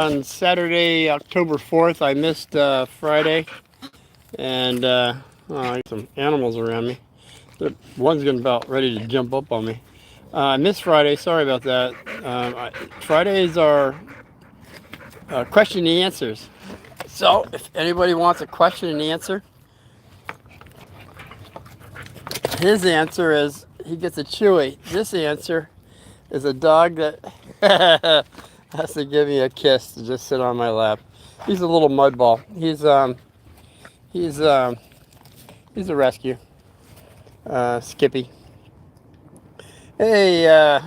on Saturday, October 4th. I missed Friday, and I got some animals around me. One's getting about ready to jump up on me. I missed Friday. Sorry about that. Fridays are question and answers. So if anybody wants a question and answer, his answer is he gets a Chewy. This answer is a dog that has to give me a kiss to just sit on my lap. He's a little mud ball. He's he's a rescue. Skippy. Hey,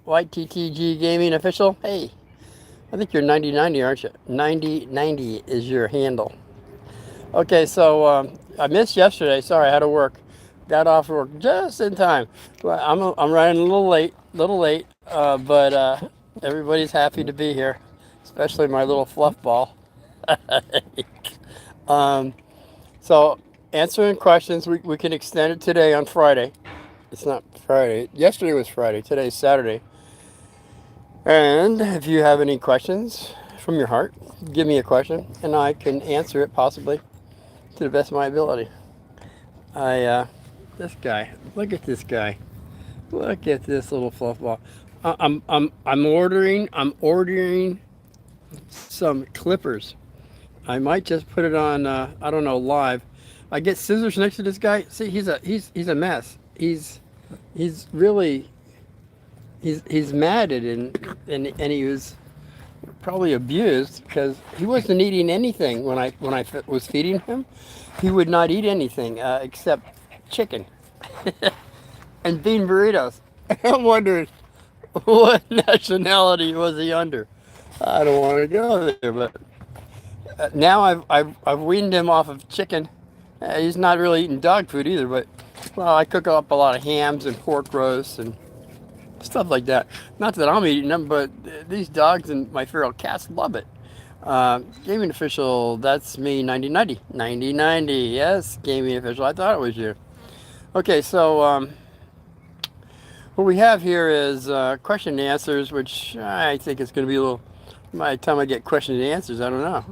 YTTG Gaming Official. Hey, I think you're 9090, aren't you? 9090 is your handle. Okay, so I missed yesterday. Sorry, I had to work. Got off work just in time. Well, I'm running a little late, but everybody's happy to be here, especially my little fluff ball. um, so answering questions, we can extend it today on Friday. It's not Friday. Yesterday was Friday. Today's Saturday. And if you have any questions from your heart, give me a question, and I can answer it possibly to the best of my ability. This guy. Look at this guy. Look at this little fluff ball. I'm ordering some clippers. I might just put it on. I don't know, live. I get scissors next to this guy. See, he's a mess. He's really he's matted and he was probably abused because he wasn't eating anything when I was feeding him. He would not eat anything except chicken and bean burritos. I'm wondering what nationality was he under. I don't want to go there, but now I've weaned him off of chicken. He's not really eating dog food either, but well, I cook up a lot of hams and pork roasts and stuff like that. Not that I'm eating them, but these dogs and my feral cats love it. Gaming Official, that's me, 9090. 9090, yes, Gaming Official. I thought it was you. Okay, so what we have here is question and answers, which I think is going to be a little, by the time I get questions and answers, I don't know.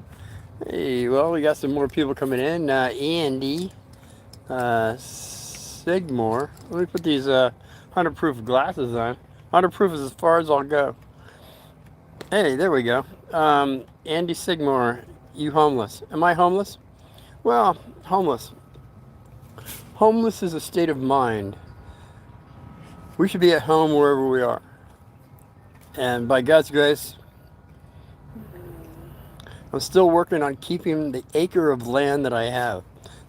Hey, well, we got some more people coming in. Andy, Sigmore. Let me put these 100 proof glasses on. 100 proof is as far as I'll go. Hey, there we go. Andy Sigmore, you homeless. Am I homeless? Well, homeless. Homeless is a state of mind. We should be at home wherever we are. And by God's grace, I'm still working on keeping the acre of land that I have.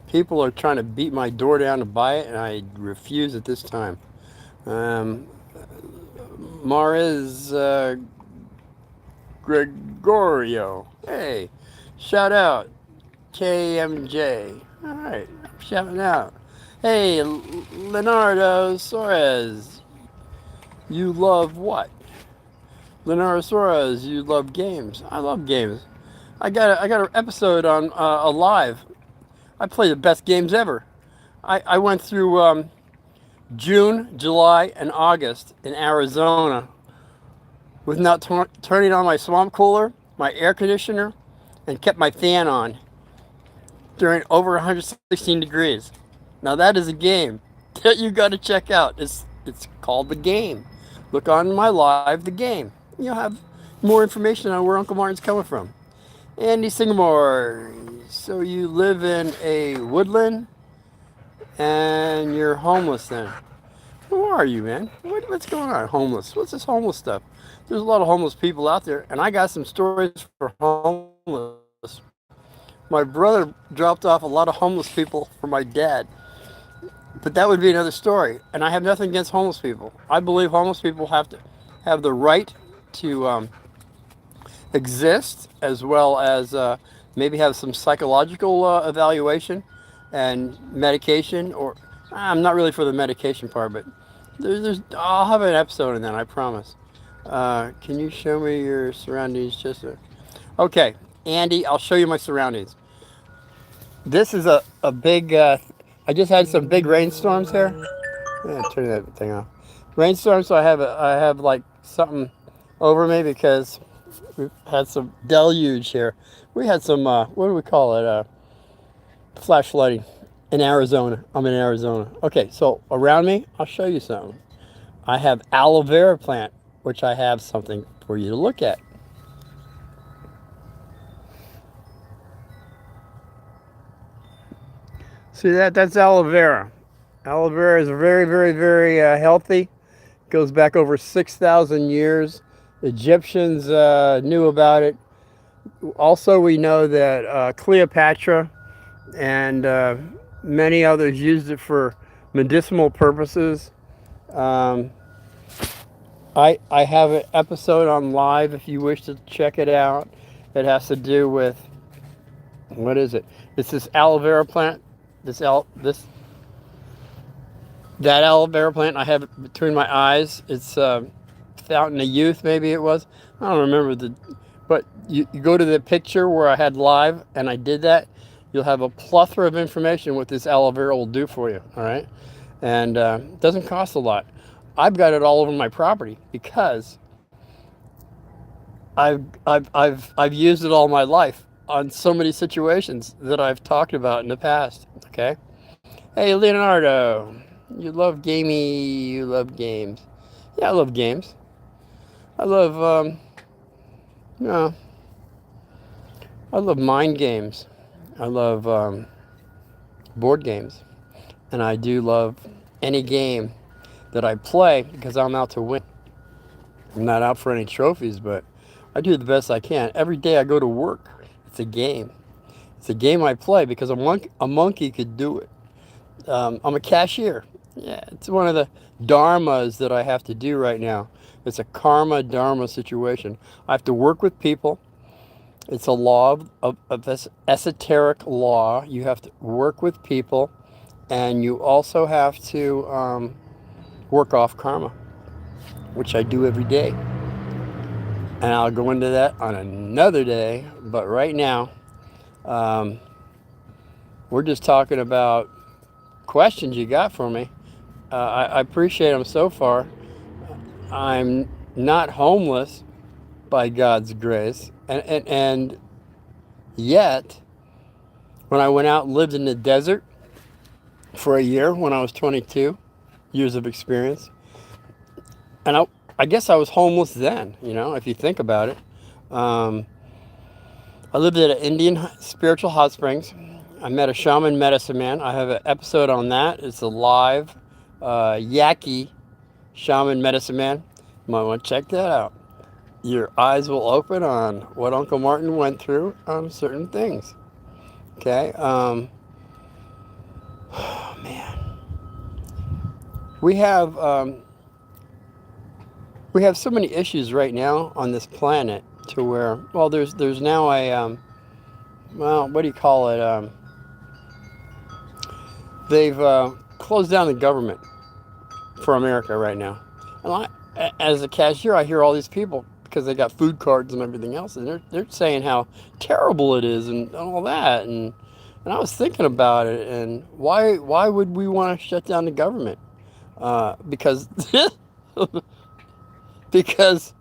People are trying to beat my door down to buy it, and I refuse at this time. Mariz Gregorio. Hey, shout out. KMJ. All right, I'm shouting out. Hey, Leonardo Suarez. You love what? Leonardo Suarez, you love games. I love games. I got an episode on a live. I play the best games ever. I went through June, July, and August in Arizona with not turning on my swamp cooler, my air conditioner, and kept my fan on during over 116 degrees. Now that is a game that you got to check out. It's called The Game. Look on my live, The Game. You'll have more information on where Uncle Martin's coming from. Andy Singapore. So you live in a woodland and you're homeless then. Who are you, man? What's going on? Homeless. What's this homeless stuff? There's a lot of homeless people out there, and I got some stories for homeless. My brother dropped off a lot of homeless people for my dad. But that would be another story. And I have nothing against homeless people. I believe homeless people have to have the right to exist, as well as maybe have some psychological evaluation and medication. Or I'm not really for the medication part, but I'll have an episode on that, I promise. Can you show me your surroundings? Okay, Andy, I'll show you my surroundings. This is a big, I just had some big rainstorms here. Yeah, turn that thing off. Rainstorms, so I have like something over me because We've had some deluge here. We had some, what do we call it? Flash flooding in Arizona. I'm in Arizona. Okay, so around me, I'll show you something. I have aloe vera plant, which I have something for you to look at. See that? That's aloe vera. Aloe vera is very, very, very healthy. Goes back over 6,000 years. Egyptians knew about it. Also, we know that Cleopatra and many others used it for medicinal purposes. Um, I have an episode on live if you wish to check it out. It has to do with, what is it? It's this aloe vera plant. This that aloe vera plant I have it between my eyes. It's Fountain of Youth, maybe it was. I don't remember but you go to the picture where I had live and I did that. You'll have a plethora of information what this aloe vera will do for you. All right, and it doesn't cost a lot. I've got it all over my property because I've used it all my life on so many situations that I've talked about in the past. Okay. Hey, Leonardo, you love gamey. You love games. Yeah, I love games. I love you know, I love mind games. I love board games, and I do love any game that I play because I'm out to win. I'm not out for any trophies, but I do the best I can. Every day I go to work. It's a game. It's a game I play because a monkey could do it. I'm a cashier. Yeah, it's one of the dharmas that I have to do right now. It's a karma dharma situation. I have to work with people. It's a law of this esoteric law. You have to work with people, and you also have to work off karma, which I do every day. And I'll go into that on another day. But right now, um, we're just talking about questions you got for me. I appreciate them so far. I'm not homeless by God's grace. And yet, when I went out and lived in the desert for a year when I was 22 years of experience, and I guess I was homeless then, if you think about it. Um, I lived at an Indian spiritual hot springs. I met a shaman medicine man. I have an episode on that. It's a live Yaqui shaman medicine man. You might want to check that out. Your eyes will open on what Uncle Martin went through on certain things. Okay? Oh, man. We have so many issues right now on this planet to where, well, there's now a, well, what do you call it? They've closed down the government for America right now. And as a cashier, I hear all these people because they got food cards and everything else, and they're saying how terrible it is and all that. And I was thinking about it, and why would we want to shut down the government? Because because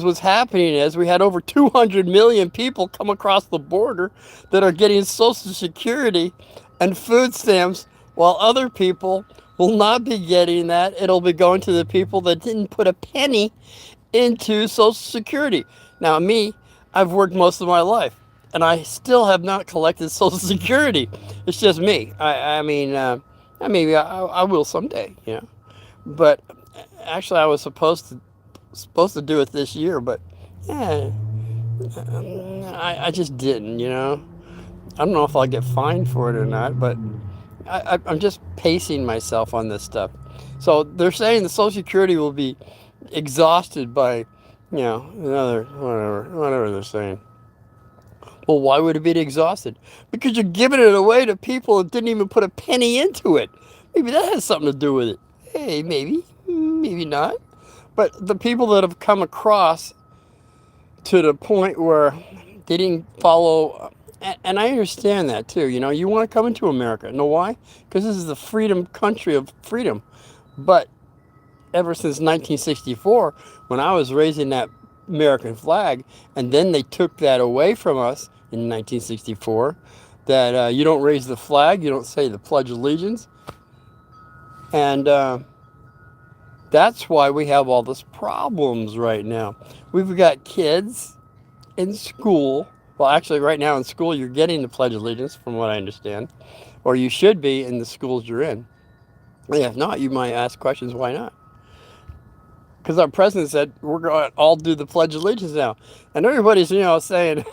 what's happening is we had over 200 million people come across the border that are getting Social Security and food stamps, while other people will not be getting that. It'll be going to the people that didn't put a penny into Social Security. Now, me, I've worked most of my life, and I still have not collected Social Security. It's just me. I mean, maybe I will someday, But actually, I was supposed to do it this year, but yeah, I just didn't, I don't know if I'll get fined for it or not, but I'm just pacing myself on this stuff. So they're saying the Social Security will be exhausted by, another, whatever they're saying. Well, why would it be exhausted? Because you're giving it away to people that didn't even put a penny into it. Maybe that has something to do with it. Hey, maybe not. But the people that have come across to the point where they didn't follow, and I understand that too. You want to come into America. Know why? Because this is the freedom country of freedom. But ever since 1964, when I was raising that American flag, and then they took that away from us in 1964. That you don't raise the flag, you don't say the Pledge of Allegiance, and that's why we have all these problems right now. We've got kids in school. Well, actually, right now in school, you're getting the Pledge of Allegiance, from what I understand, or you should be in the schools you're in. And if not, you might ask questions, why not? Because our president said we're going to all do the Pledge of Allegiance now, and everybody's saying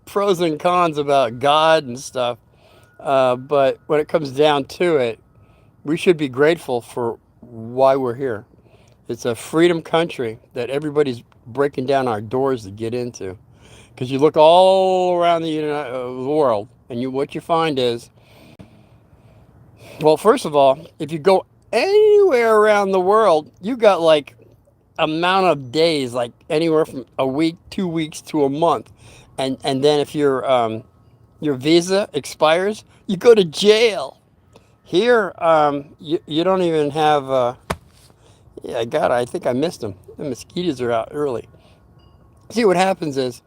pros and cons about God and stuff. But when it comes down to it, we should be grateful for why we're here. It's a freedom country that everybody's breaking down our doors to get into. Because you look all around the world, and what you find is, well, first of all, if you go anywhere around the world, you got like amount of days, like anywhere from a week, 2 weeks to a month, and then if your visa expires, you go to jail. Here, you don't even have. Yeah, I think I missed them. The mosquitoes are out early. See, what happens is,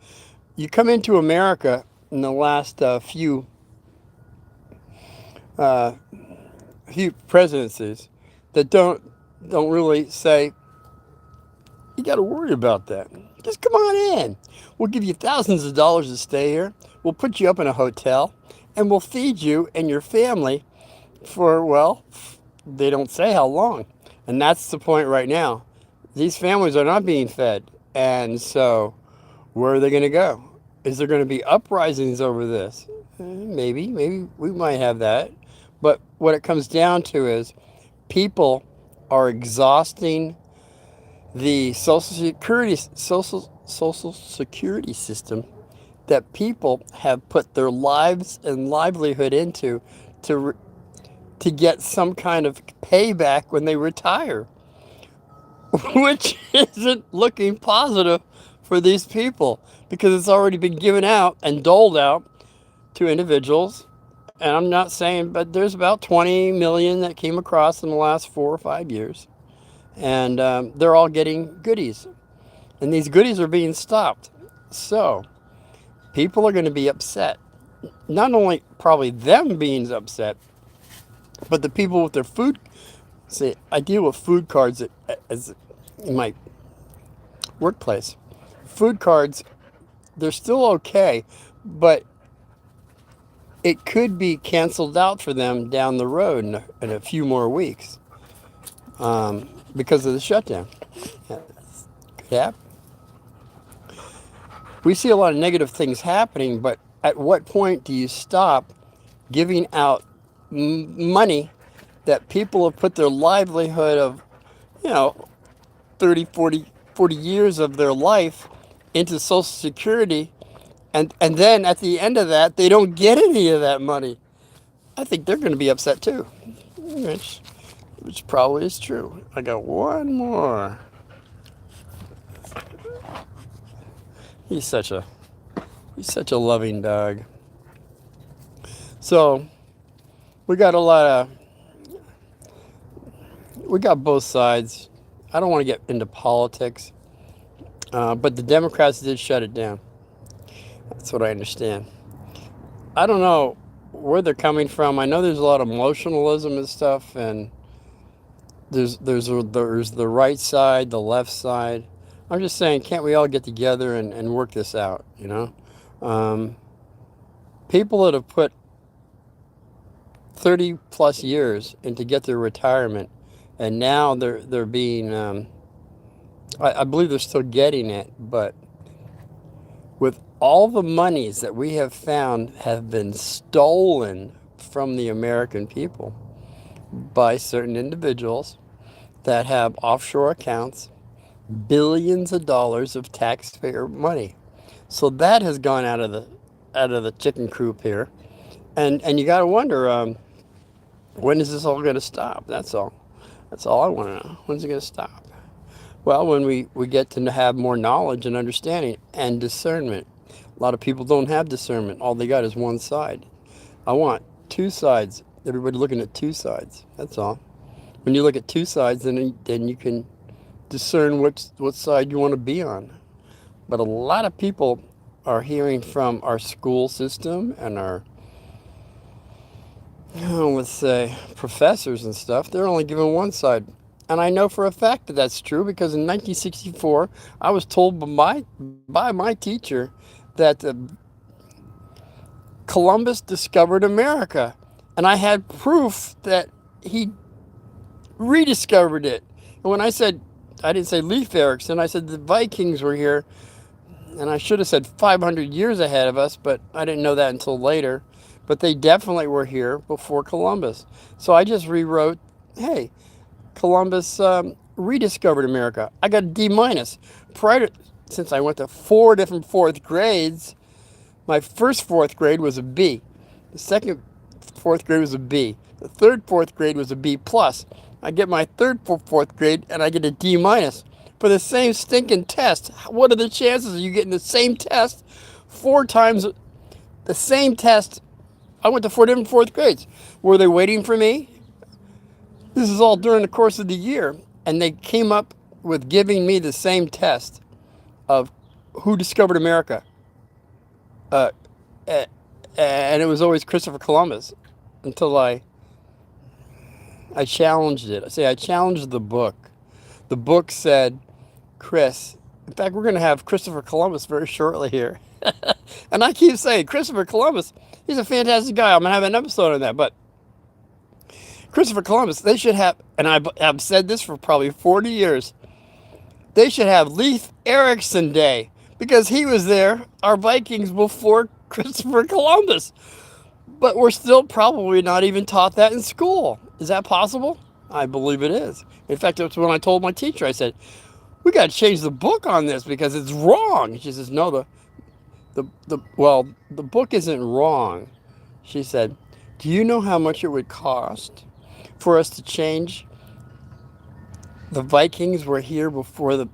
you come into America in the last few presidencies that don't really say you got to worry about that. Just come on in. We'll give you thousands of dollars to stay here. We'll put you up in a hotel, and we'll feed you and your family for, well, they don't say how long. And that's the point right now. These families are not being fed. And so where are they going to go? Is there going to be uprisings over this? Maybe we might have that. But what it comes down to is people are exhausting the social security system that people have put their lives and livelihood into to get some kind of payback when they retire, which isn't looking positive for these people, because it's already been given out and doled out to individuals. And I'm not saying, but there's about 20 million that came across in the last 4 or 5 years. And they're all getting goodies. And these goodies are being stopped. So people are going to be upset. Not only probably them being upset, but the people with their food. See, I deal with food cards as in my workplace. Food cards, they're still okay, but it could be canceled out for them down the road in a few more weeks because of the shutdown. Could happen. We see a lot of negative things happening, but at what point do you stop giving out money that people have put their livelihood of, 30, 40 years of their life into Social Security, and then at the end of that, they don't get any of that money? I think they're going to be upset too, which probably is true. I got one more. He's such a loving dog. So we got both sides. I don't want to get into politics, but the Democrats did shut it down. That's what I understand. I don't know where they're coming from. I know there's a lot of emotionalism and stuff, and there's the right side, the left side. I'm just saying, can't we all get together and work this out? People that have put 30 plus years into get their retirement, and now they're being, I believe they're still getting it, but with all the monies that we have found have been stolen from the American people by certain individuals that have offshore accounts, billions of dollars of taxpayer money. So that has gone out of the chicken coop here, and you got to wonder, when is this all going to stop? That's all I want to know. When's it going to stop? Well, when we get to have more knowledge and understanding and discernment. A lot of people don't have discernment. All they got is one side. I want two sides. Everybody looking at two sides. That's all. When you look at two sides, then you can discern what side you want to be on. But a lot of people are hearing from our school system and our, let's say, professors and stuff. They're only giving one side. And I know for a fact that that's true because in 1964, I was told by my teacher that Columbus discovered America. And I had proof that he rediscovered it. And when I didn't say Leif Erikson, I said the Vikings were here. And I should have said 500 years ahead of us, but I didn't know that until later. But they definitely were here before Columbus. So I just rewrote, hey, Columbus rediscovered America. I got a D minus. Since I went to 4 different fourth grades, my first fourth grade was a B. The second fourth grade was a B. The third fourth grade was a B plus. I get my third fourth grade and I get a D minus for the same stinking test. What are the chances of you getting the same test 4 times the same test? I went to 4 different fourth grades. Were they waiting for me? This is all during the course of the year, and they came up with giving me the same test of who discovered America. Uh, and it was always Christopher Columbus until I challenged it. I challenged the book. The book said, Chris, in fact, we're going to have Christopher Columbus very shortly here. And I keep saying, Christopher Columbus, he's a fantastic guy. I'm going to have an episode on that. But Christopher Columbus, they should have, and I've said this for probably 40 years, they should have Leif Erikson Day because he was there, our Vikings, before Christopher Columbus. But we're still probably not even taught that in school. Is that possible? I believe it is. In fact, that's when I told my teacher, I said, we got to change the book on this because it's wrong. She says, no, the book isn't wrong. She said, do you know how much it would cost for us to change the Vikings were here before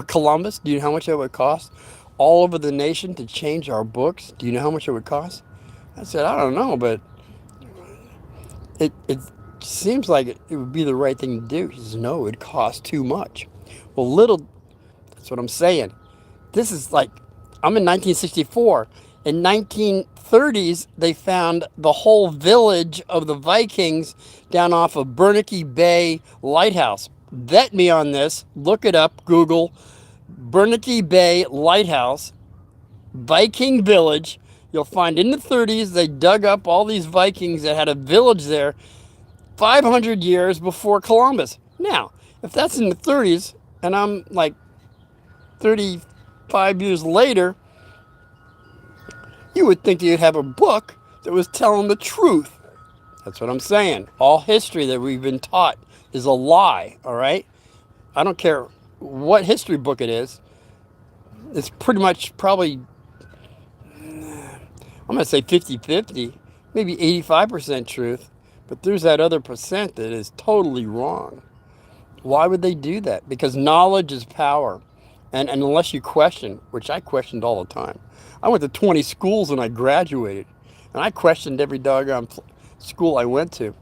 Columbus? Do you know how much it would cost all over the nation to change our books? Do you know how much it would cost? I said, I don't know, but it seems like it would be the right thing to do. She says, no, it would cost too much. Well, that's what I'm saying. This is like, I'm in 1964. In 1930s, they found the whole village of the Vikings down off of Bernanke Bay Lighthouse. Vet me on this. Look it up. Google Bernanke Bay Lighthouse, Viking Village. You'll find in the 30s, they dug up all these Vikings that had a village there 500 years before Columbus. Now, if that's in the 30s, and I'm like 35 years later, you would think you'd have a book that was telling the truth. That's what I'm saying. All history that we've been taught is a lie, all right? I don't care what history book it is. It's pretty much probably, I'm going to say 50-50, maybe 85% truth, but there's that other percent that is totally wrong. Why would they do that? Because knowledge is power. And unless you question, which I questioned all the time. I went to 20 schools and I graduated. And I questioned every doggone school I went to,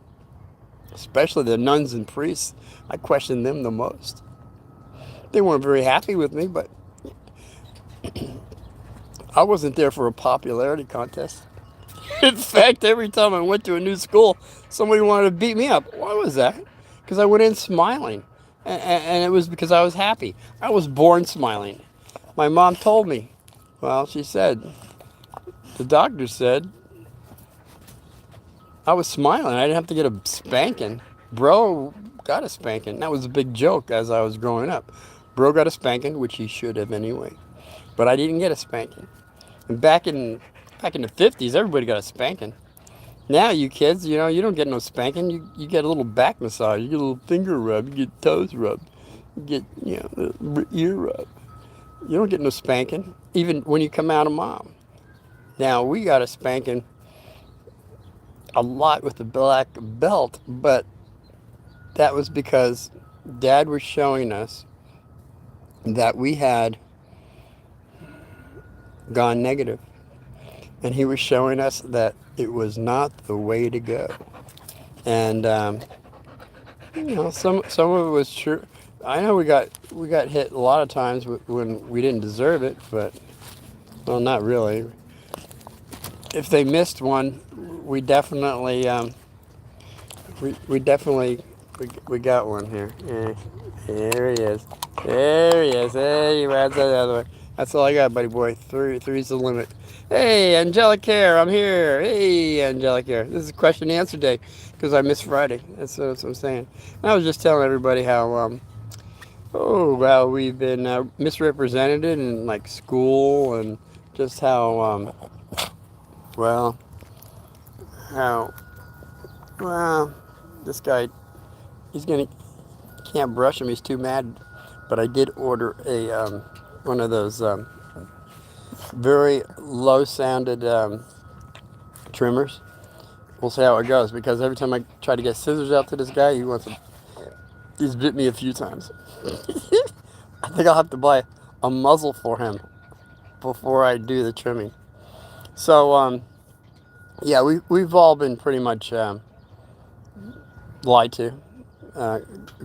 especially the nuns and priests. I questioned them the most. They weren't very happy with me, but I wasn't there for a popularity contest. In fact, every time I went to a new school, somebody wanted to beat me up. Why was that? Because I went in smiling. And it was because I was happy. I was born smiling. My mom told me, well, she said, the doctor said, I was smiling. I didn't have to get a spanking. Bro got a spanking. That was a big joke as I was growing up. Bro got a spanking, which he should have anyway. But I didn't get a spanking. And back in the 50s, everybody got a spanking. Now you kids, you don't get no spanking. You get a little back massage. You get a little finger rub. You get toes rubbed. You get, the ear rub. You don't get no spanking, even when you come out of mom. Now, we got a spanking a lot with the black belt, but that was because Dad was showing us that we had gone negative. And he was showing us that it was not the way to go. And Some of it was true. I know we got hit a lot of times when we didn't deserve it, but well, not really. If they missed one, we definitely we definitely we got one here. Yeah. There he is. There he is. Hey, you ran the other way. That's all I got, buddy boy. Three's the limit. Hey, Angelic Care, I'm here. Hey, Angelic Care. This is question and answer day because I missed Friday. That's what I'm saying. And I was just telling everybody how oh well we've been misrepresented in like school and just how well how well this guy he's gonna can't brush him. He's too mad. But I did order a one of those very low sounded trimmers. We'll see how it goes because every time I try to get scissors out to this guy, he's bit me a few times. I think I'll have to buy a muzzle for him before I do the trimming. So yeah, we've all been pretty much lied to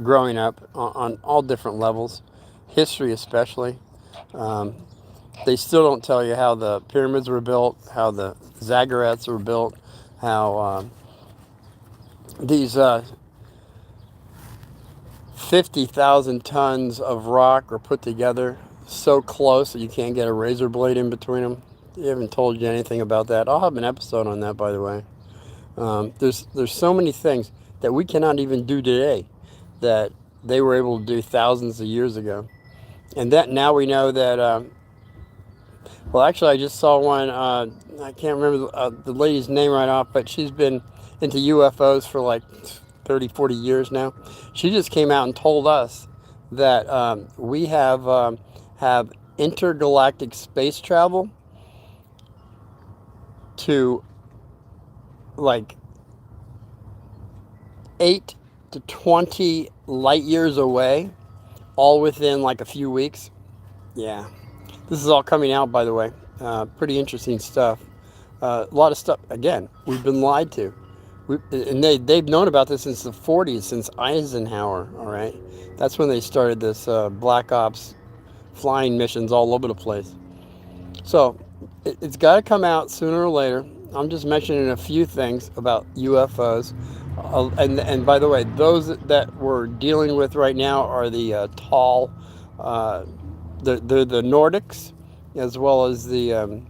growing up on all different levels, history especially. Um, they still don't tell you how the pyramids were built, how the ziggurats were built, how these 50,000 tons of rock are put together so close that you can't get a razor blade in between them. They haven't told you anything about that. I'll have an episode on that, by the way. There's so many things that we cannot even do today that they were able to do thousands of years ago. And that now we know that, well, actually, I just saw one, I can't remember the lady's name right off, but she's been into UFOs for like 30, 40 years now. She just came out and told us that we have intergalactic space travel to like 8 to 20 light years away, all within like a few weeks. Yeah, this is all coming out, by the way. Pretty interesting stuff. A lot of stuff. Again, we've been lied to. And they've known about this since the 40s, since Eisenhower. All right, that's when they started this Black Ops flying missions all over the place. So it's got to come out sooner or later. I'm just mentioning a few things about UFOs. And by the way, those that we're dealing with right now are the tall, they're the Nordics, as well as the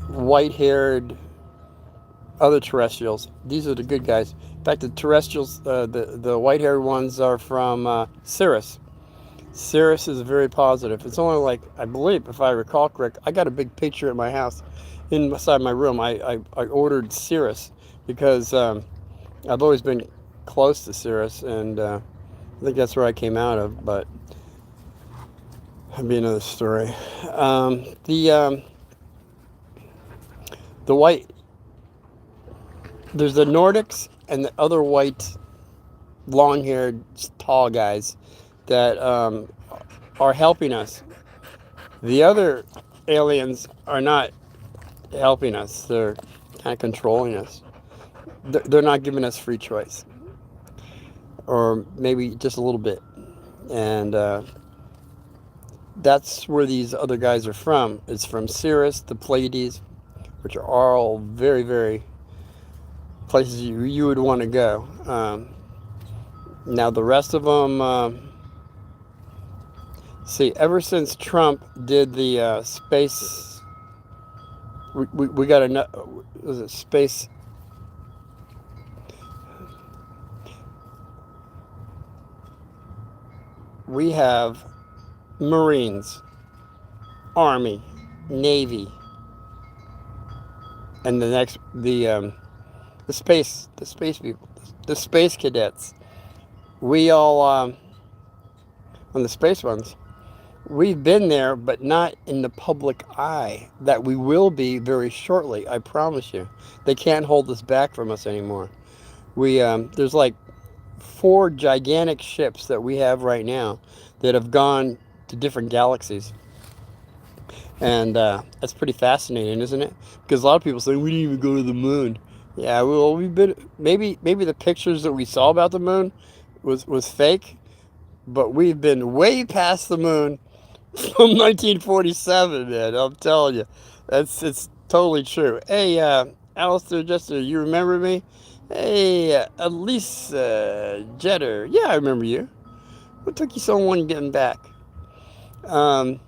white-haired other terrestrials. These are the good guys. In fact, the terrestrials, the white-haired ones are from Sirius. Sirius is very positive. It's only like, I believe, if I recall correct, I got a big picture at my house inside my room. I ordered Sirius because I've always been close to Sirius, and I think that's where I came out of, but that'd be another story. The white, there's the Nordics and the other white, long-haired, tall guys that are helping us. The other aliens are not helping us. They're kind of controlling us. They're not giving us free choice, or maybe just a little bit. And that's where these other guys are from. It's from Sirius, the Pleiades, which are all very, very places you would want to go. Now the rest of them, see, ever since Trump did the space, we got a, was it space? We have Marines, Army, Navy, and the space people, the space cadets. We all on the space ones. We've been there, but not in the public eye. That we will be very shortly. I promise you. They can't hold us back from us anymore. We there's like 4 gigantic ships that we have right now that have gone to different galaxies. And that's pretty fascinating, isn't it? Because a lot of people say, we didn't even go to the moon. Yeah, well, we've been maybe the pictures that we saw about the moon was fake, but we've been way past the moon from 1947, man. I'm telling you, it's totally true. Hey, Alistair Jester, you remember me? Hey, Elise Jetter, yeah, I remember you. What took you so long getting back? Um,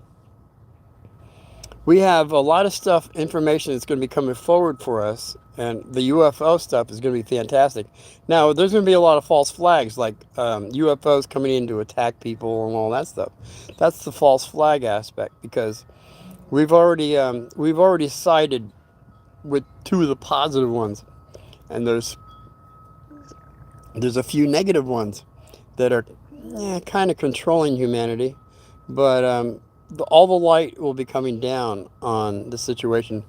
we have a lot of stuff, information that's going to be coming forward for us, and the UFO stuff is going to be fantastic. Now, there's going to be a lot of false flags, like UFOs coming in to attack people and all that stuff. That's the false flag aspect because we've already sided with two of the positive ones, and there's a few negative ones that are kind of controlling humanity, but all the light will be coming down on the situation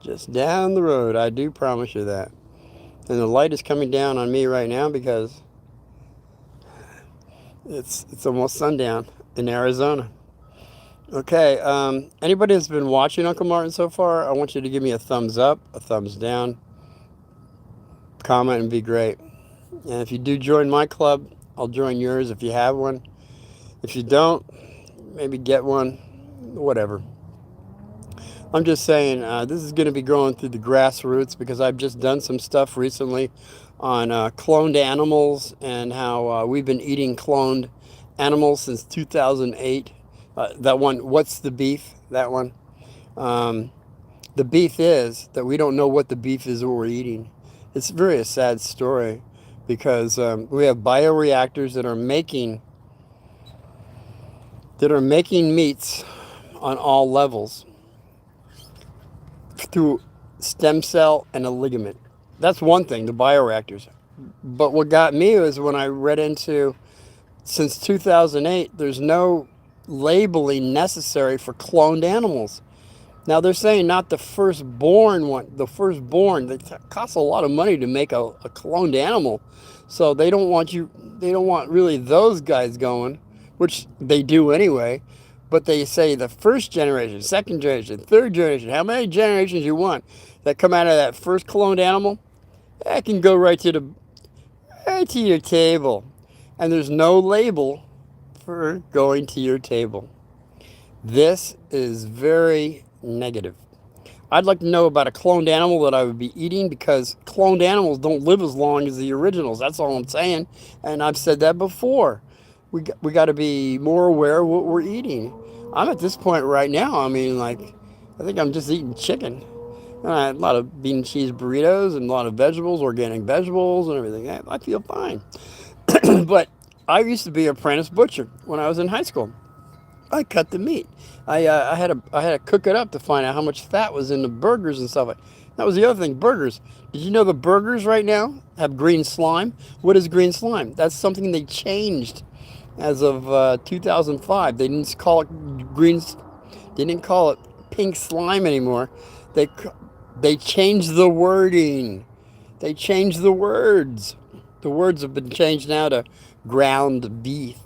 just down the road. I do promise you that. And the light is coming down on me right now because it's almost sundown in Arizona. Okay, anybody that's been watching Uncle Martin so far, I want you to give me a thumbs up, a thumbs down, comment, and be great. And if you do join my club, I'll join yours if you have one. If you don't, maybe get one, whatever. I'm just saying, this is going to be going through the grassroots because I've just done some stuff recently on cloned animals and how we've been eating cloned animals since 2008. That one, What's the Beef? That one. Um, the beef is that we don't know what the beef is that we're eating. It's very a sad story because we have bioreactors that are making meats on all levels through stem cell and a ligament. That's one thing, the bioreactors. But what got me was when I read into, since 2008, there's no labeling necessary for cloned animals. Now they're saying not the firstborn one, the firstborn. It costs a lot of money to make a cloned animal, so they don't want really those guys going, which they do anyway. But they say the first generation, second generation, third generation. How many generations you want that come out of that first cloned animal? That can go right to your table, and there's no label for going to your table. This is very negative. I'd like to know about a cloned animal that I would be eating because cloned animals don't live as long as the originals. That's all I'm saying. And I've said that before. We got to be more aware of what we're eating. I'm at this point right now. I mean, like, I think I'm just eating chicken. A lot of bean and cheese burritos and a lot of vegetables, organic vegetables and everything. I feel fine. But I used to be an apprentice butcher when I was in high school. I cut the meat. I had to cook it up to find out how much fat was in the burgers and stuff. That was the other thing. Burgers. Did you know the burgers right now have green slime? What is green slime? That's something they changed as of 2005. They didn't call it green. They didn't call it pink slime anymore. They they changed the wording. They changed the words. The words have been changed now to ground beef.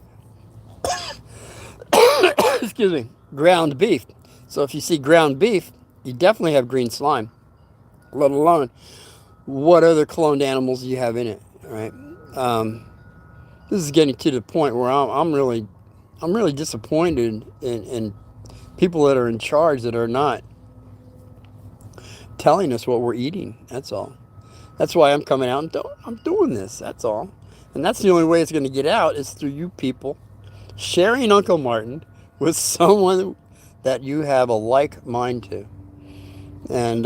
Excuse me, ground beef. So if you see ground beef, you definitely have green slime. Let alone what other cloned animals you have in it, right? Um, this is getting to the point where I'm really disappointed in people that are in charge that are not telling us what we're eating. That's all. That's why I'm coming out and I'm doing this. That's all. And that's the only way it's going to get out is through you people sharing Uncle Martin with someone that you have a like mind to. And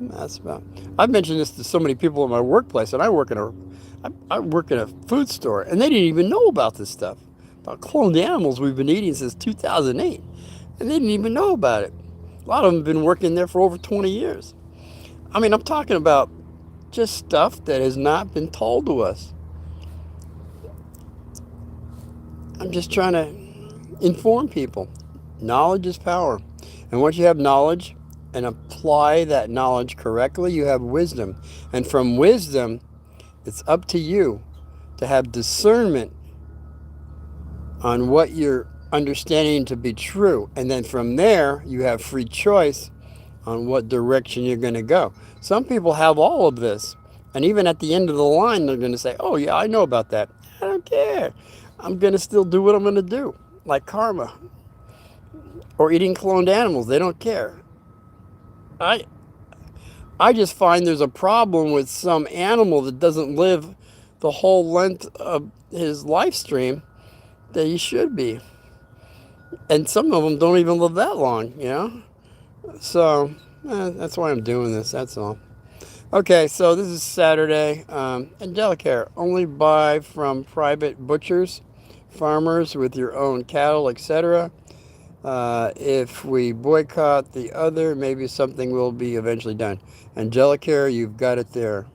that's about. I've mentioned this to so many people in my workplace, and I work in a food store, and they didn't even know about this stuff about cloned animals we've been eating since 2008, and they didn't even know about it. A lot of them have been working there for over 20 years. I mean, I'm talking about just stuff that has not been told to us. I'm just trying to inform people. Knowledge is power. And once you have knowledge and apply that knowledge correctly, you have wisdom. And from wisdom, it's up to you to have discernment on what you're understanding to be true. And then from there, you have free choice on what direction you're going to go. Some people have all of this, And even at the end of the line, they're going to say, oh, yeah, I know about that. I don't care. I'm going to still do what I'm going to do, like karma or eating cloned animals. They don't care. I, I just find there's a problem with some animal that doesn't live the whole length of his life stream that he should be. And some of them don't even live that long, you know? So that's why I'm doing this, that's all. Okay, so this is Saturday. Angelic hair. Only buy from private butchers, farmers with your own cattle, etc. If we boycott the other, maybe something will be eventually done. Angelic hair, you've got it there.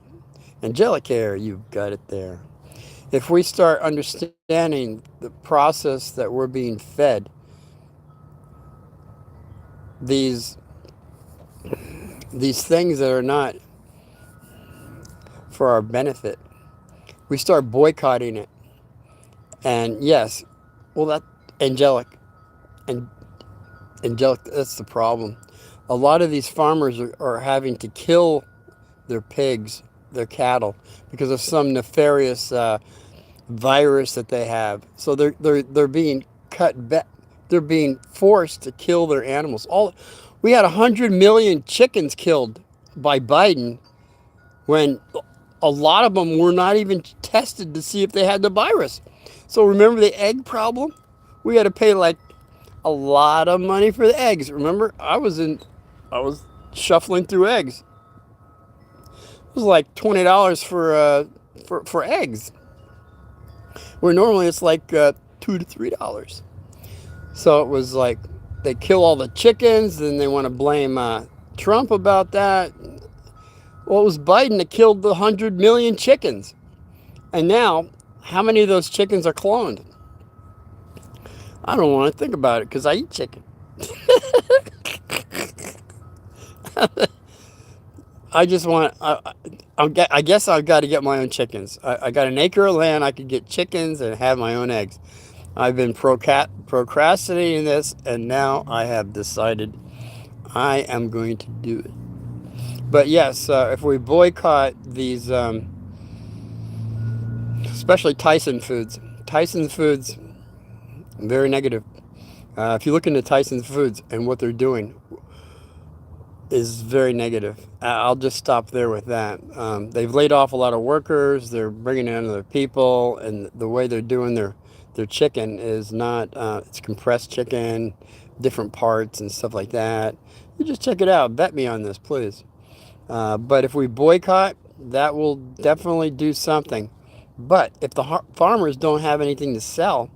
Angelic hair, you've got it there. If we start understanding the process that we're being fed, these things that are not for our benefit, we start boycotting it. And yes, well, that angelic and angelic, that's the problem. A lot of these farmers are having to kill their pigs, their cattle, because of some nefarious virus that they have. So they're being cut back. They're being forced to kill their animals. We had 100 million chickens killed by Biden when a lot of them were not even tested to see if they had the virus. So remember the egg problem? We had to pay like a lot of money for the eggs. Remember, I was shuffling through eggs. It was like $20 for eggs, where normally it's like $2 to $3. So it was like they kill all the chickens, then they want to blame Trump about that. Well, it was Biden that killed the 100 million chickens. And now, how many of those chickens are cloned? I don't want to think about it because I eat chicken. I just want, I guess I've got to get my own chickens. I got an acre of land. I could get chickens and have my own eggs. I've been procrastinating this, and now I have decided I am going to do it. But yes, if we boycott these, especially Tyson Foods, very negative. If you look into Tyson Foods and what they're doing is very negative. I'll just stop there with that. They've laid off a lot of workers. They're bringing in other people, and the way they're doing their chicken is not, it's compressed chicken, different parts and stuff like that. You just check it out. Bet me on this, please. But if we boycott, that will definitely do something. But if the farmers don't have anything to sell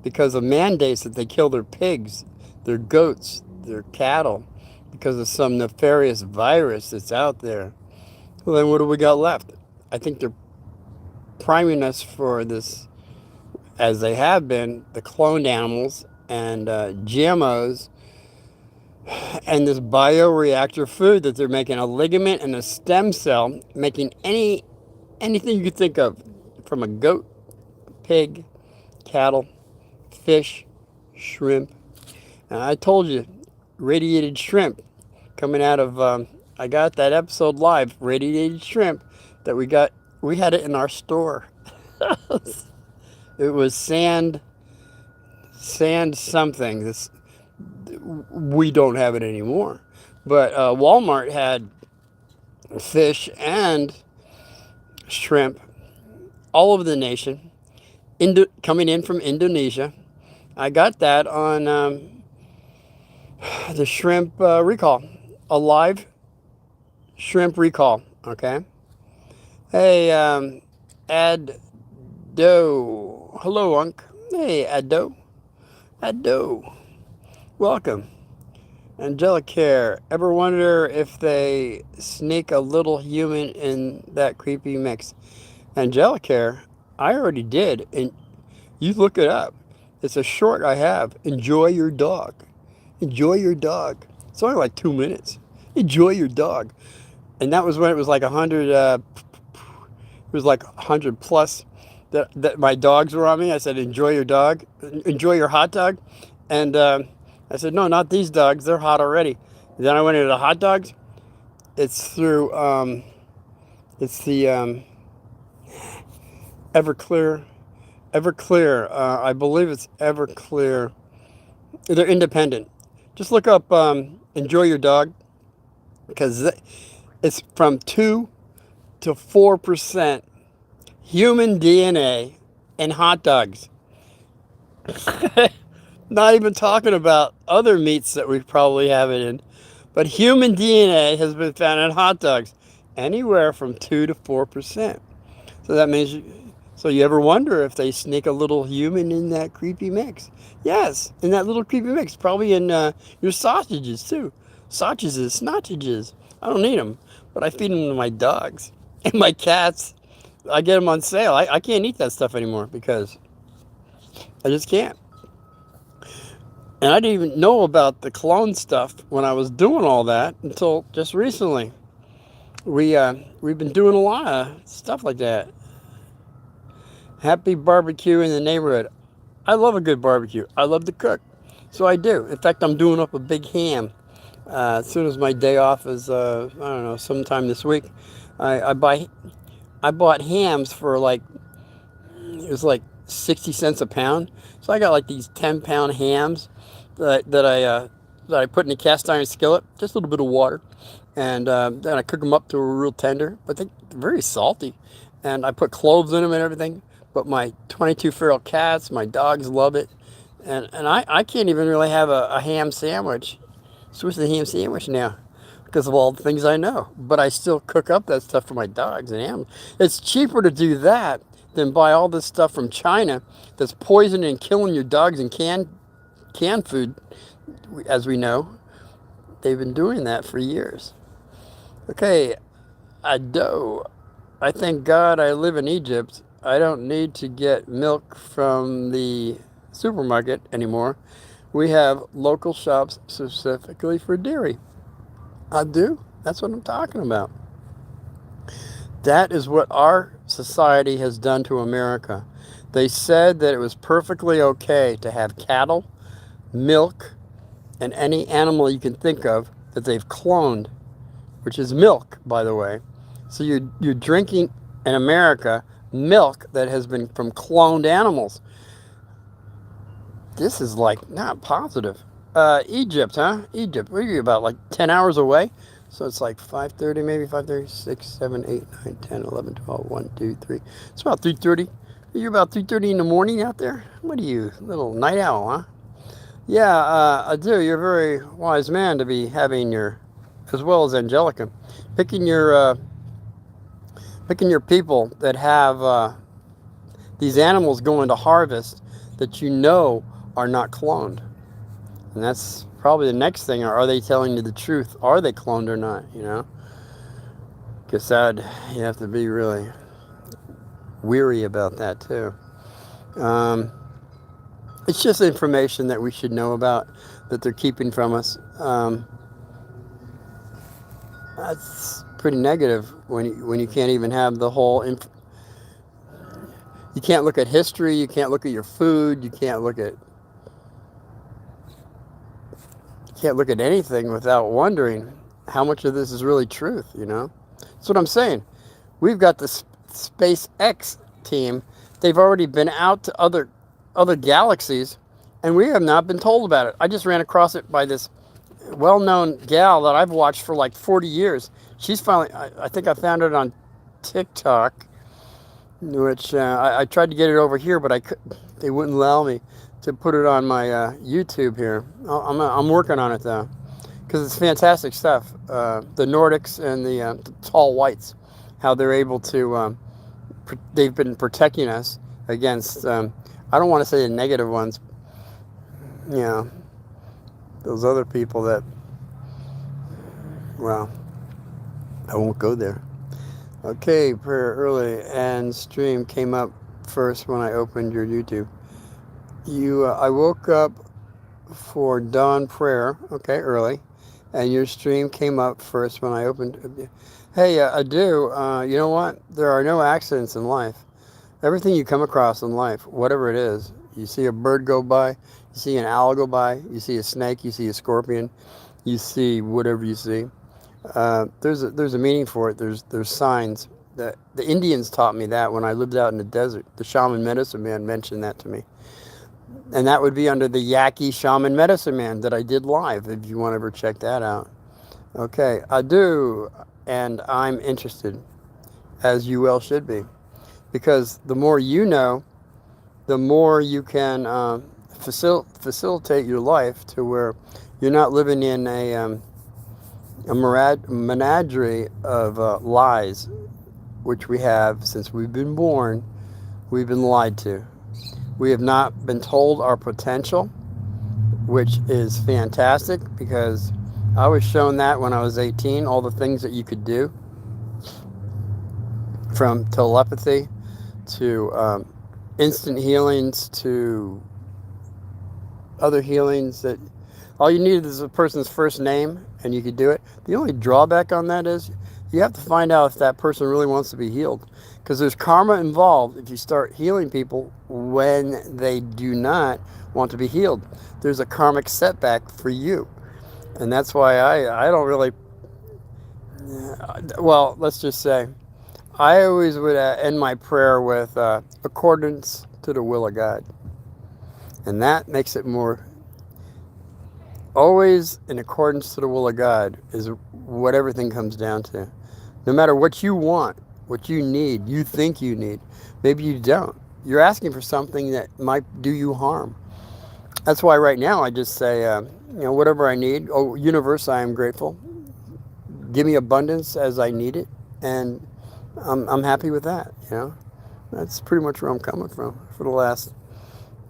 because of mandates that they kill their pigs, their goats, their cattle, because of some nefarious virus that's out there, well, then what do we got left? I think they're priming us for this, as they have been, the cloned animals and GMOs and this bioreactor food that they're making, a ligament and a stem cell, making anything you could think of, from a goat, pig, cattle, fish, shrimp. And I told you, radiated shrimp coming out of, I got that episode live, radiated shrimp, that we had it in our store. It was sand something. We don't have it anymore. But Walmart had fish and shrimp all over the nation, coming in from Indonesia. I got that on the shrimp recall, a live shrimp recall. Okay. Hey, Ado. Hello, Unc. Hey, Ado. Welcome. Angelic hair. Ever wonder if they sneak a little human in that creepy mix? Angelic hair. I already did, and you look it up. It's a short I have. Enjoy your dog. Enjoy your dog. It's only like 2 minutes. Enjoy your dog. And that was when it was like 100. It was like 100 plus that my dogs were on me. I said, enjoy your dog. Enjoy your hot dog. And I said, no, not these dogs. They're hot already. Then I went into the hot dogs. It's through It's the Everclear. Everclear. I believe it's Everclear. They're independent. Just look up Enjoy Your Dog because it's from 2 to 4% human DNA in hot dogs. Not even talking about other meats that we probably have it in, but human DNA has been found in hot dogs, anywhere from 2 to 4%. So that means, so you ever wonder if they sneak a little human in that creepy mix? Yes, in that little creepy mix, probably in your sausages too. Sausages, sausages. I don't need them, but I feed them to my dogs and my cats. I get them on sale. I can't eat that stuff anymore because I just can't. And I didn't even know about the clone stuff when I was doing all that until just recently. We've been doing a lot of stuff like that. Happy barbecue in the neighborhood. I love a good barbecue. I love to cook, so I do. In fact, I'm doing up a big ham. As soon as my day off is, I don't know, sometime this week, I buy. I bought hams for like it was like 60 cents a pound. So I got like these 10-pound hams that I put in a cast iron skillet, just a little bit of water, and then I cook them up to a real tender. But they're very salty, and I put cloves in them and everything. But my 22 feral cats, my dogs love it, and I can't even really have a ham sandwich, Swiss ham sandwich now, because of all the things I know. But I still cook up that stuff for my dogs and animals. It's cheaper to do that than buy all this stuff from China that's poisoning and killing your dogs in canned food. As we know, they've been doing that for years. Okay, Ado. I thank God I live in Egypt. I don't need to get milk from the supermarket anymore. We have local shops specifically for dairy. I do. That's what I'm talking about. That is what our society has done to America. They said that it was perfectly okay to have cattle, milk, and any animal you can think of that they've cloned, which is milk, by the way. So you're drinking in America milk that has been from cloned animals. This is like not positive. Egypt, huh? Egypt. What are you about like 10 hours away? So it's like 5:30, maybe 5:30, 6, 7, 8, 9, 10, 11, 12, 1, 2, 3. It's about 3:30. You're about 3:30 in the morning out there? What are you, little night owl, huh? Yeah, I do. You're a very wise man to be having your, as well as Angelica, picking your people that have these animals going to harvest that you know are not cloned. And that's probably the next thing. Are they telling you the truth? Are they cloned or not? You know? Because that, you have to be really weary about that too. It's just information that we should know about that they're keeping from us. That's pretty negative when you can't even have the whole. You can't look at history. You can't look at your food. You can't look at anything without wondering how much of this is really truth. You know, that's what I'm saying. We've got the SpaceX team. They've already been out to other galaxies, and we have not been told about it. I just ran across it by this well-known gal that I've watched for like 40 years. She's finally, I think I found it on TikTok, which I tried to get it over here, but they wouldn't allow me to put it on my YouTube here. I'm working on it though, because it's fantastic stuff. The Nordics and the tall whites, how they're able to, they've been protecting us against, I don't want to say the negative ones, you know, those other people that, well, I won't go there. Okay, prayer early and stream came up first when I opened your YouTube. I woke up for dawn prayer, okay, early, and your stream came up first when I opened. Hey, I do. You know what? There are no accidents in life. Everything you come across in life, whatever it is, you see a bird go by, you see an owl go by, you see a snake, you see a scorpion, you see whatever you see. There's a meaning for it. There's signs. The Indians taught me that when I lived out in the desert. The shaman medicine man mentioned that to me. And that would be under the Yaqui Shaman Medicine Man that I did live, if you want to ever check that out. Okay, I do, and I'm interested, as you well should be, because the more you know, the more you can facilitate your life to where you're not living in a menagerie of lies, which we have since we've been born. We've been lied to. We have not been told our potential, which is fantastic, because I was shown that when I was 18, all the things that you could do, from telepathy to instant healings to other healings, that all you needed is a person's first name and you could do it. The only drawback on that is you have to find out if that person really wants to be healed, because there's karma involved if you start healing people when they do not want to be healed. There's a karmic setback for you, and that's why I don't really, well, let's just say I always would end my prayer with accordance to the will of God, and that makes it more always in accordance to the will of God is what everything comes down to. No matter what you want, what you need, you think you need, maybe you don't. You're asking for something that might do you harm. That's why right now I just say, whatever I need. Oh, universe, I am grateful. Give me abundance as I need it, and I'm happy with that. That's pretty much where I'm coming from for the last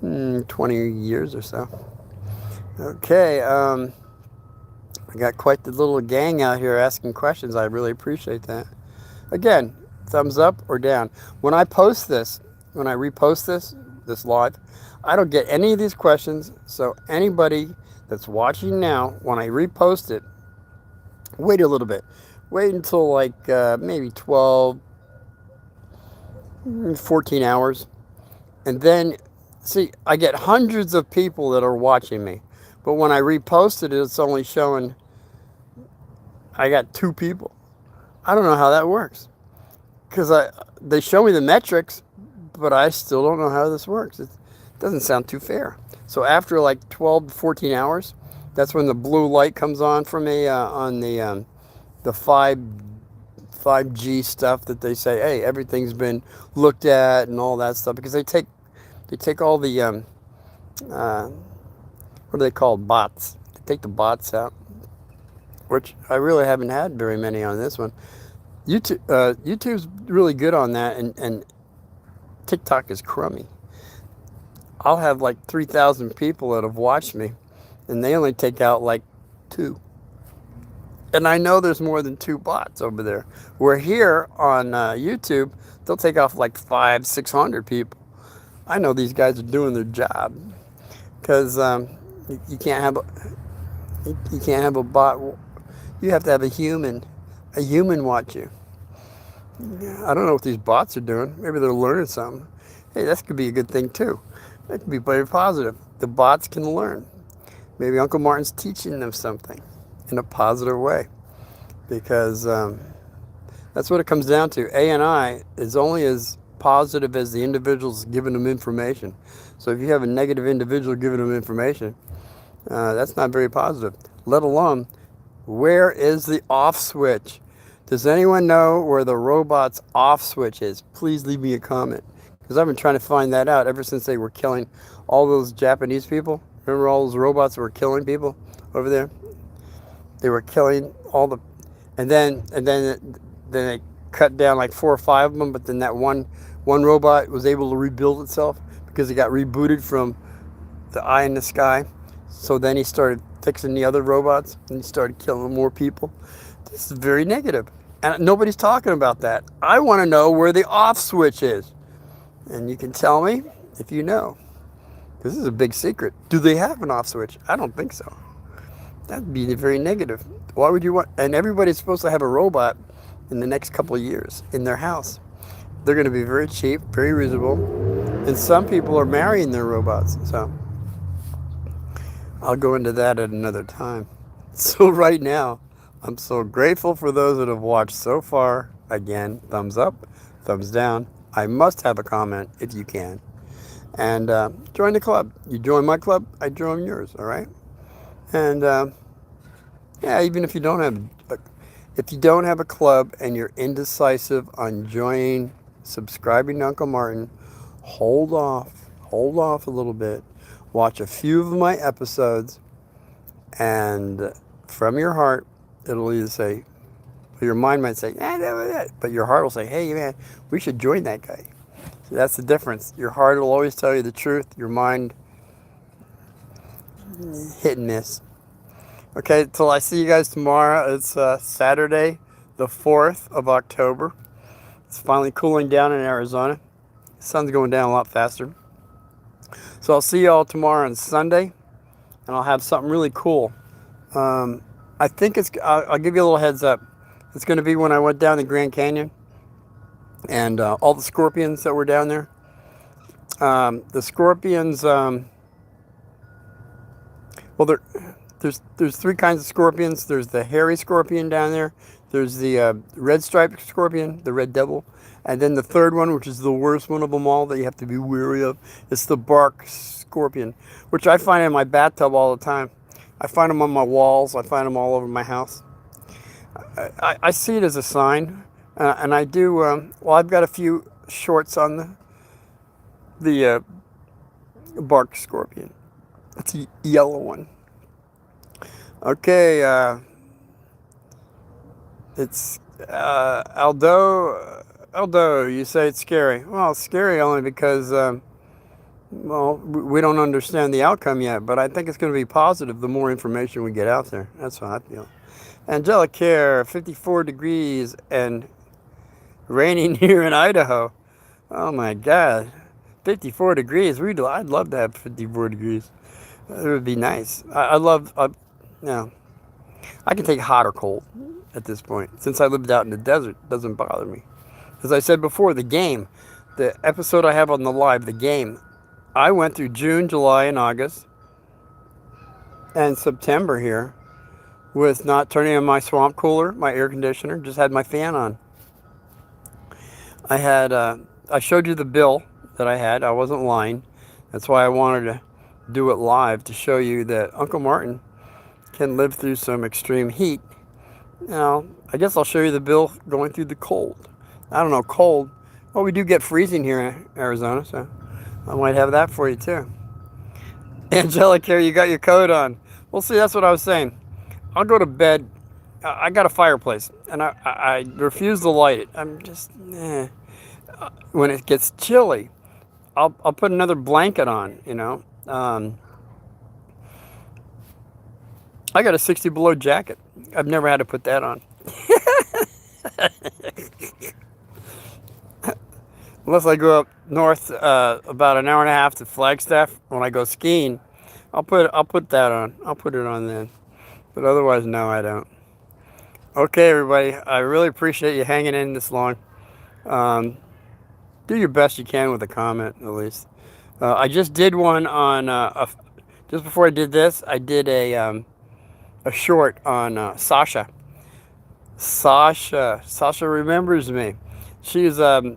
20 years or so. Okay, I got quite the little gang out here asking questions. I really appreciate that. Again, thumbs up or down. When I post this, when I repost this live, I don't get any of these questions. So anybody that's watching now, when I repost it, wait a little bit. Wait until like maybe 12, 14 hours. And then, see, I get hundreds of people that are watching me. But when I reposted it, it's only showing I got 2 people. I don't know how that works, because they show me the metrics, but I still don't know how this works. It doesn't sound too fair. So after like 12 to 14 hours, that's when the blue light comes on for me on the 5G stuff that they say, hey, everything's been looked at and all that stuff, because they take all the what are they called? Bots. They take the bots out, which I really haven't had very many on this one. YouTube's really good on that, and TikTok is crummy. I'll have like 3,000 people that have watched me, and they only take out like 2. And I know there's more than 2 bots over there. Where here on YouTube, they'll take off like 500-600 people. I know these guys are doing their job, because you can't have a bot. You have to have a human watch you. I don't know what these bots are doing. Maybe they're learning something. Hey, that could be a good thing too. That could be very positive. The bots can learn. Maybe Uncle Martin's teaching them something in a positive way, because that's what it comes down to. ANI is only as positive as the individual's giving them information. So if you have a negative individual giving them information, that's not very positive. Let alone, where is the off switch? Does anyone know where the robot's off switch is? Please leave me a comment, because I've been trying to find that out ever since they were killing all those Japanese people. Remember all those robots that were killing people over there? They were killing all the, and then they cut down like 4 or 5 of them. But then that one robot was able to rebuild itself, because it got rebooted from the eye in the sky. So then he started fixing the other robots, and he started killing more people. This is very negative, and nobody's talking about that. I want to know where the off switch is, and you can tell me if you know. This is a big secret. Do they have an off switch? I don't think so. That'd be very negative. Why would you want? And everybody's supposed to have a robot in the next couple of years in their house. They're going to be very cheap, very reasonable, and some people are marrying their robots. So I'll go into that at another time. So right now, I'm so grateful for those that have watched so far. Again, thumbs up, thumbs down. I must have a comment if you can. And join the club. You join my club, I join yours, all right? And yeah, even if you don't have a club and you're indecisive on joining, subscribing to Uncle Martin, hold off a little bit. Watch a few of my episodes, and from your heart, it'll either say, your mind might say, but your heart will say, hey, man, we should join that guy. So that's the difference. Your heart will always tell you the truth. Your mind, hit and miss. Okay, till I see you guys tomorrow. It's Saturday, the 4th of October. It's finally cooling down in Arizona. The sun's going down a lot faster. So I'll see you all tomorrow on Sunday, and I'll have something really cool. I think I'll give you a little heads up. It's going to be when I went down the Grand Canyon and all the scorpions that were down there. The scorpions, well, there's three kinds of scorpions. There's the hairy scorpion down there. There's the red striped scorpion, the red devil. And then the third one, which is the worst one of them all that you have to be wary of, is the bark scorpion, which I find in my bathtub all the time. I find them on my walls. I find them all over my house. I see it as a sign, and I do. Well, I've got a few shorts on the bark scorpion. It's a yellow one. Okay, it's Aldo. Aldo, you say it's scary. Well, it's scary only because, well, we don't understand the outcome yet, but I think it's going to be positive the more information we get out there. That's how I feel. Angelic Care, 54 degrees and raining here in Idaho. Oh my God, 54 degrees. I'd love to have 54 degrees. It would be nice. I can take hot or cold at this point. Since I lived out in the desert, it doesn't bother me. As I said before, the episode I have on the live, the game, I went through June, July, and August, and September here with not turning on my swamp cooler, my air conditioner, just had my fan on. I showed you the bill that I had. I wasn't lying. That's why I wanted to do it live, to show you that Uncle Martin can live through some extreme heat. Now, I guess I'll show you the bill going through the cold. I don't know, cold. Well, we do get freezing here in Arizona, so I might have that for you too. Angelic here, you got your coat on. Well, see, that's what I was saying. I'll go to bed. I got a fireplace, and I refuse to light it. I'm just, when it gets chilly, I'll put another blanket on, you know. I got a 60 below jacket. I've never had to put that on. Unless I go up north about an hour and a half to Flagstaff when I go skiing, I'll put that on. I'll put it on then. But otherwise, no, I don't. Okay, everybody. I really appreciate you hanging in this long. Do your best you can with a comment, at least. I just did one on just before I did this. I did a short on Sasha. Sasha remembers me. She's a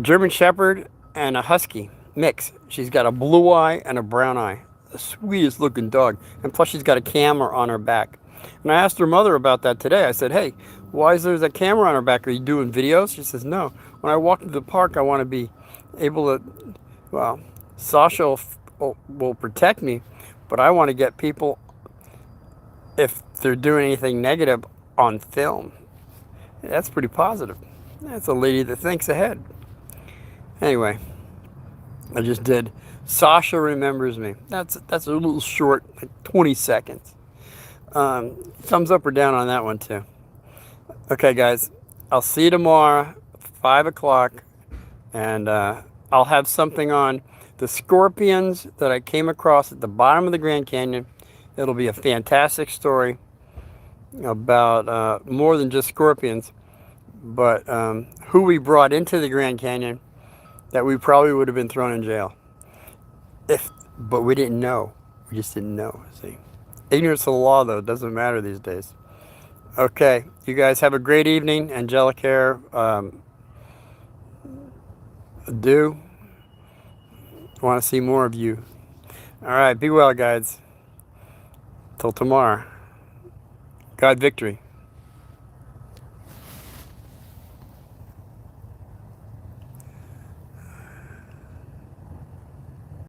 German Shepherd and a Husky mix. She's got a blue eye and a brown eye. The sweetest looking dog. And plus she's got a camera on her back. And I asked her mother about that today. I said, hey, why is there a camera on her back? Are you doing videos? She says, no. When I walk to the park, I want to be able to, well, Sasha will protect me, but I want to get people, if they're doing anything negative, on film. That's pretty positive. That's a lady that thinks ahead. Anyway, I just did Sasha remembers me. That's a little short, like 20 seconds. Thumbs up or down on that one too. Okay, guys, I'll see you tomorrow, 5 o'clock, and I'll have something on the scorpions that I came across at the bottom of the Grand Canyon. It'll be a fantastic story about more than just scorpions, but who we brought into the Grand Canyon that we probably would have been thrown in jail. But we didn't know. We just didn't know. See, ignorance of the law, though, doesn't matter these days. Okay, you guys have a great evening. Angelic Hair, do want to see more of you. All right, be well, guys. Till tomorrow. God victory.